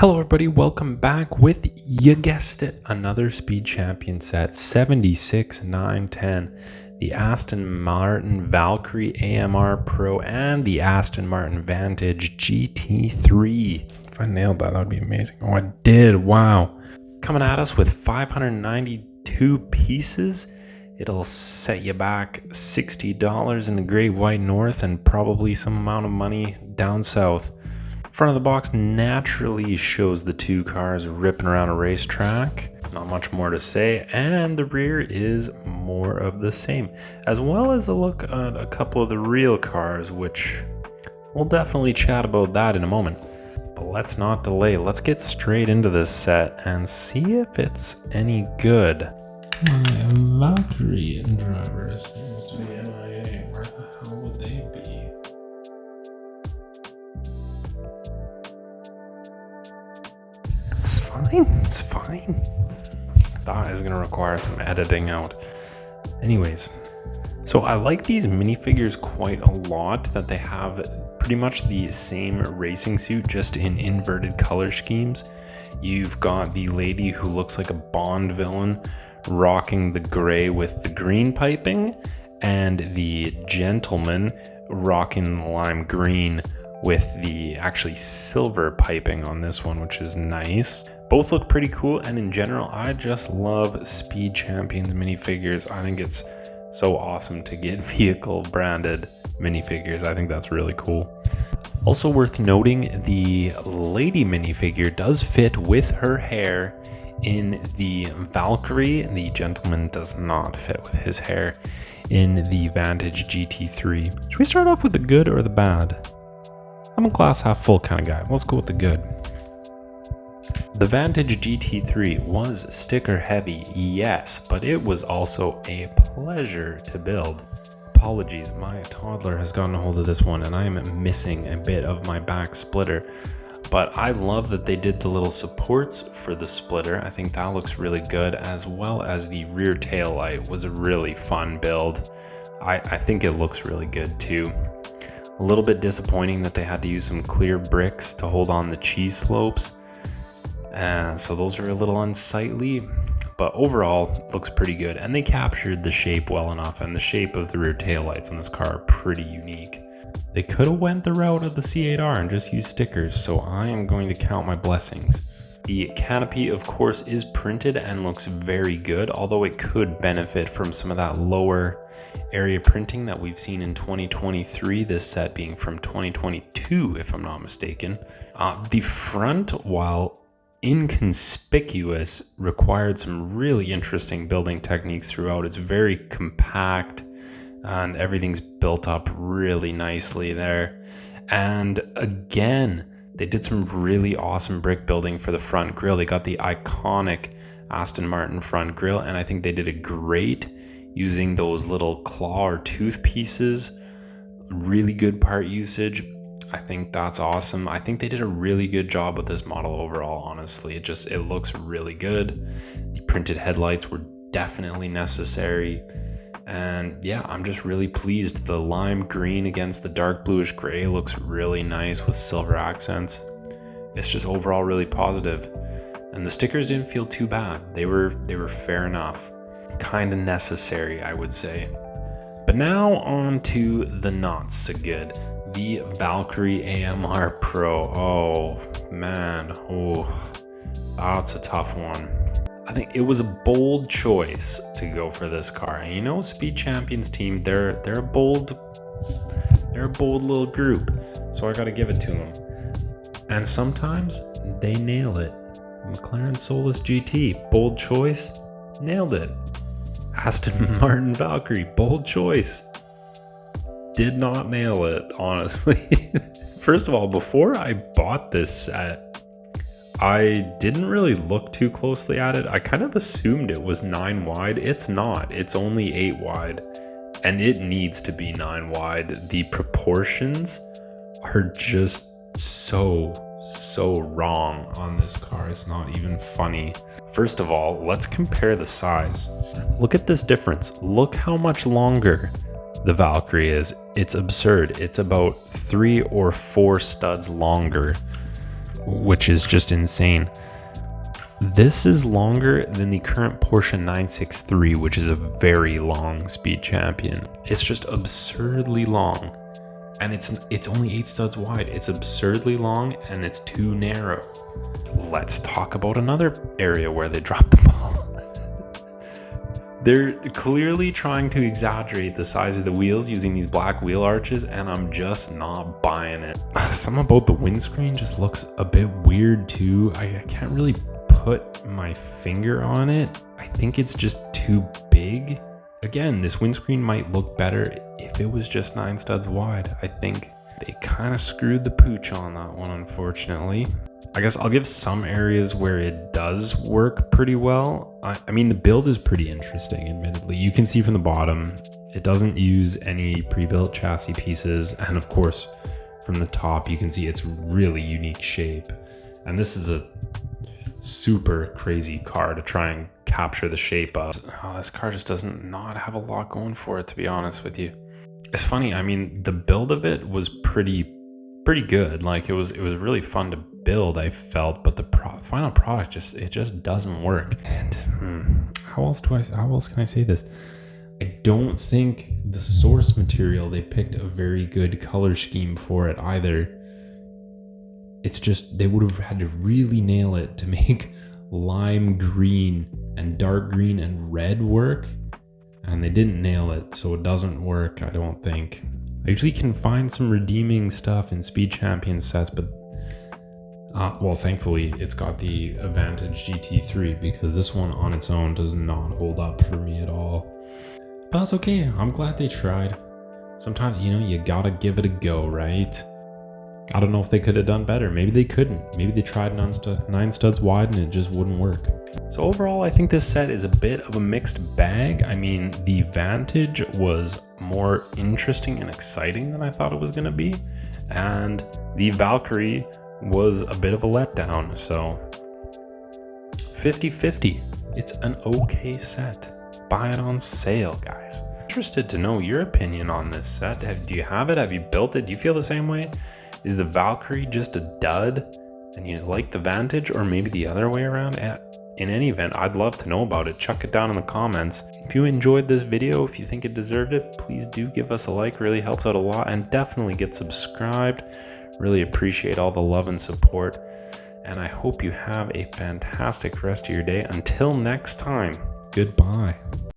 Hello everybody, welcome back with, you guessed it, another Speed Champion set, 76-910, the Aston Martin Valkyrie AMR Pro and the Aston Martin Vantage GT3. If I nailed that, that would be amazing. Oh, I did, wow. Coming at us with 592 pieces. It'll set you back $60 in the Great White North and probably some amount of money down south. Front of the box naturally shows the two cars ripping around a racetrack. Not much more to say. And the rear is more of the same, as well as a look at a couple of the real cars, which we'll definitely chat about that in a moment. But let's not delay. Let's get straight into this set and see if it's any good. My Valkyrie driver seems to be MIA. Where the hell would they be? It's fine, it's fine. That is gonna require some editing out. Anyways, so I like these minifigures quite a lot, that they have pretty much the same racing suit, just in inverted color schemes. You've got the lady who looks like a Bond villain rocking the gray with the green piping, and the gentleman rocking lime green with the actually silver piping on this one, which is nice. Both look pretty cool, and in general, I just love Speed Champions minifigures. I think it's so awesome to get vehicle branded minifigures. I think that's really cool. Also worth noting, the lady minifigure does fit with her hair in the Valkyrie. The gentleman does not fit with his hair in the Vantage GT3. Should we start off with the good or the bad? I'm a glass half full kind of guy. Let's go with the good. The Vantage GT3 was sticker heavy, yes, but it was also a pleasure to build. Apologies, my toddler has gotten a hold of this one and I am missing a bit of my back splitter. But I love that they did the little supports for the splitter. I think that looks really good, as well as the rear tail light was a really fun build. I think it looks really good too. A little bit disappointing that they had to use some clear bricks to hold on the cheese slopes. So those are a little unsightly, but overall looks pretty good. And they captured the shape well enough, and the shape of the rear taillights on this car are pretty unique. They could have went the route of the C8R and just used stickers, so I am going to count my blessings. The canopy, of course, is printed and looks very good, although it could benefit from some of that lower area printing that we've seen in 2023, this set being from 2022, if I'm not mistaken. The front, while inconspicuous, required some really interesting building techniques throughout. It's very compact and everything's built up really nicely there. And again, they did some really awesome brick building for the front grille. They got the iconic Aston Martin front grille, and I think they did a great using those little claw or tooth pieces. Really good part usage. I think that's awesome. I think they did a really good job with this model overall, honestly. It looks really good. The printed headlights were definitely necessary. And yeah, I'm just really pleased. The lime green against the dark bluish gray looks really nice with silver accents. It's just overall really positive. And the stickers didn't feel too bad. They were fair enough. Kind of necessary, I would say. But now on to the not so good. The Valkyrie AMR Pro. Oh man, that's a tough one. I think it was a bold choice to go for this car. And you know, Speed Champions team, they're a bold little group. So I gotta give it to them. And sometimes they nail it. McLaren Solus GT, bold choice, nailed it. Aston Martin Valkyrie, bold choice, did not nail it, honestly. First of all, before I bought this set, I didn't really look too closely at it. I kind of assumed it was 9 wide. It's not. It's only 8 wide. And it needs to be 9 wide. The proportions are just so wrong on this car. It's not even funny. First of all, let's compare the size. Look at this difference. Look how much longer the Valkyrie is. It's absurd. It's about 3 or 4 studs longer which is just insane. This is longer than the current Porsche 963, which is a very long Speed Champion. It's just absurdly long, and it's only 8 studs wide. It's absurdly long, and it's too narrow. Let's talk about another area where they dropped the ball. They're clearly trying to exaggerate the size of the wheels using these black wheel arches, and I'm just not buying it. Something about the windscreen just looks a bit weird too. I can't really put my finger on it. I think it's just too big. Again, this windscreen might look better if it was just 9 studs wide. I think they kind of screwed the pooch on that one, unfortunately. I guess I'll give some areas where it does work pretty well. I mean, the build is pretty interesting, admittedly. You can see from the bottom, it doesn't use any pre-built chassis pieces. And of course, from the top, you can see it's really unique shape. And this is a super crazy car to try and capture the shape of. Oh, this car just doesn't not have a lot going for it, to be honest with you. It's funny, I mean, the build of it was pretty good. Like it was really fun to build, I felt, but the final product just doesn't work. And how else can I say this? I don't think the source material, they picked a very good color scheme for it either. It's just, they would have had to really nail it to make lime green and dark green and red work, and they didn't nail it, so it doesn't work, I don't think. I usually can find some redeeming stuff in Speed Champion sets, but well, thankfully it's got the Vantage GT3, because this one on its own does not hold up for me at all. But that's okay, I'm glad they tried. Sometimes, you know, you gotta give it a go, right? I don't know if they could have done better. Maybe they couldn't. Maybe they tried 9 studs wide and it just wouldn't work. So overall, I think this set is a bit of a mixed bag. I mean, the Vantage was more interesting and exciting than I thought it was going to be. And the Valkyrie was a bit of a letdown. So 50-50. It's an okay set. Buy it on sale, guys. Interested to know your opinion on this set. Do you have it? Have you built it? Do you feel the same way? Is the Valkyrie just a dud and you like the Vantage, or maybe the other way around? In any event, I'd love to know about it. Chuck it down in the comments. If you enjoyed this video, if you think it deserved it, please do give us a like. Really helps out a lot. And definitely get subscribed. Really appreciate all the love and support. And I hope you have a fantastic rest of your day. Until next time, goodbye.